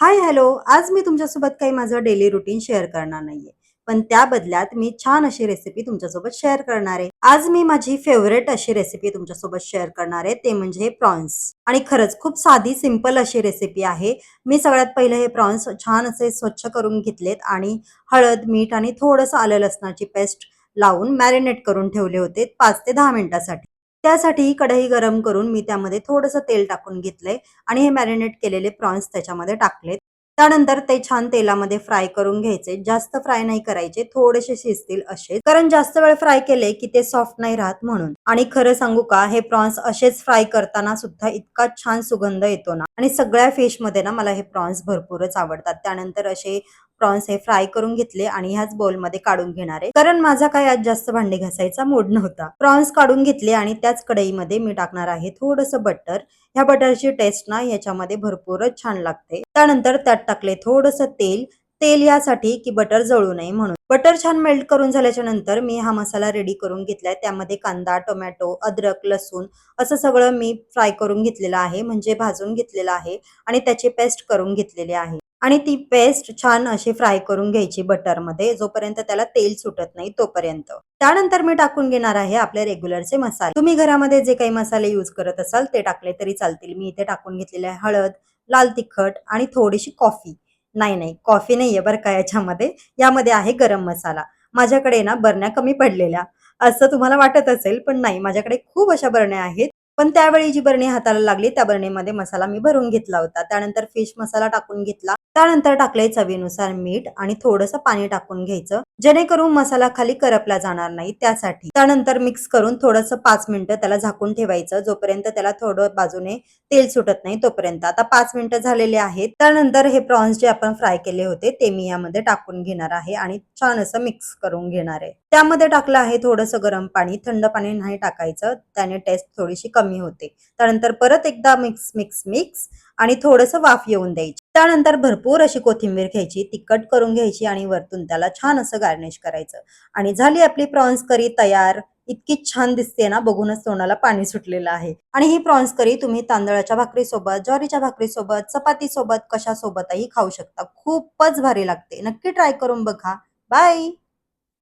Hi hello. आज मी तुमच्यासोबत काही माझं डेली रुटीन शेअर करणार नाहीये. पण त्या बदल्यात मी छान अशी रेसिपी तुमच्यासोबत शेअर करणार आहे. आज मी माझी फेव्हरेट अशी रेसिपी तुमच्यासोबत शेअर करणार आहे, ते म्हणजे प्रॉन्स. आणि खरंच खूप साधी सिंपल अशी रेसिपी आहे. मी सगळ्यात पहिले हे प्रॉन्स छान असे स्वच्छ करून घेतलेत आणि हळद, मीठ आणि थोडंसं आलं लसणाची पेस्ट लावून मॅरिनेट करून ठेवले होते 5 ते 10 मिनिटासाठी. त्यासाठी कढई गरम करून मी त्यामध्ये थोडंसं तेल टाकून घेतलंय आणि हे मॅरिनेट केलेले प्रॉन्स त्याच्यामध्ये टाकलेत. त्यानंतर ते छान तेलामध्ये फ्राय करून घ्यायचे. जास्त फ्राय नाही करायचे, थोडेसे शिजतील असे. कारण जास्त वेळ फ्राय केले की ते सॉफ्ट नाही राहत म्हणून. आणि खरं सांगू का, हे प्रॉन्स असेच फ्राय करताना सुद्धा इतका छान सुगंध येतो ना. आणि सगळ्या फिश मध्ये ना मला हे प्रॉन्स भरपूरच आवडतात. त्यानंतर असे प्रॉन्स हे फ्राय करून घेतले आणि ह्याच बोलमध्ये काढून घेणार आहे, कारण माझा काही आज जास्त भांडे घासायचा मूड नव्हता. प्रॉन्स काढून घेतले आणि त्याच कढईमध्ये मी टाकणार आहे थोडंसं बटर. ह्या बटरची टेस्ट ना याच्यामध्ये भरपूरच छान लागते. त्यानंतर त्यात टाकले थोडंसं तेल. तेल यासाठी की बटर जळू नये म्हणून. बटर छान मेल्ट करून झाल्याच्या नंतर मी हा मसाला रेडी करून घेतलाय. त्यामध्ये कांदा, टोमॅटो, अद्रक, लसूण असं सगळं मी फ्राय करून घेतलेलं आहे, म्हणजे भाजून घेतलेलं आहे आणि त्याची पेस्ट करून घेतलेली आहे. आणि ती पेस्ट छान अशी फ्राय करून घ्यायची बटरमध्ये, जोपर्यंत त्याला तेल सुटत नाही तोपर्यंत. त्यानंतर मी टाकून घेणार आहे आपले रेग्युलरचे मसाले. तुम्ही घरामध्ये जे काही मसाले यूज करत असाल ते टाकले तरी चालतील. मी इथे टाकून घेतलेले आहे हळद, लाल तिखट आणि थोडीशी कॉफी. नाही, कॉफी नाहीये बरं का याच्यामध्ये. यामध्ये आहे गरम मसाला. माझ्याकडे ना बरण्या कमी पडलेल्या, असं तुम्हाला वाटत असेल, पण नाही, माझ्याकडे खूप अशा बरण्या आहेत. पण त्यावेळी जी बरणी हाताला लागली त्या बरणीमध्ये मसाला मी भरून घेतला होता. त्यानंतर फिश मसाला टाकून घेतला. त्यानंतर टाकले चवीनुसार मीठ आणि थोडंसं पाणी टाकून घ्यायचं, जेणेकरून मसाला खाली करपला जाणार नाही त्यासाठी. त्यानंतर मिक्स करून थोडंसं 5 मिनिटं त्याला झाकून ठेवायचं, जोपर्यंत त्याला थोडं बाजूने तेल सुटत नाही तोपर्यंत. आता 5 मिनिटं झालेले आहेत. त्यानंतर हे प्रॉन्स जे आपण फ्राय केले होते ते मी यामध्ये टाकून घेणार आहे आणि छान असं मिक्स करून घेणार आहे. त्यामध्ये टाकलं आहे थोडंसं गरम पाणी. थंड पाणी नाही टाकायचं, त्याने टेस्ट थोडीशी कमी होते. त्यानंतर परत एकदा मिक्स मिक्स मिक्स आणि थोडंसं वाफ येऊन द्यायची. त्यानंतर भरपूर अशी कोथिंबीर घ्यायची, ती कट करून घ्यायची आणि वरतून त्याला छान असं गार्निश करायचं. आणि झाली आपली प्रॉन्स करी तयार. इतकी छान दिसते ना, बघूनच तोंडाला पाणी सुटलेलं आहे. आणि ही प्रॉन्स करी तुम्ही तांदळाच्या भाकरीसोबत, ज्वारीच्या भाकरीसोबत, चपातीसोबत कशासोबतही खाऊ शकता. खूपच भारी लागते. नक्की ट्राय करून बघा. बाय.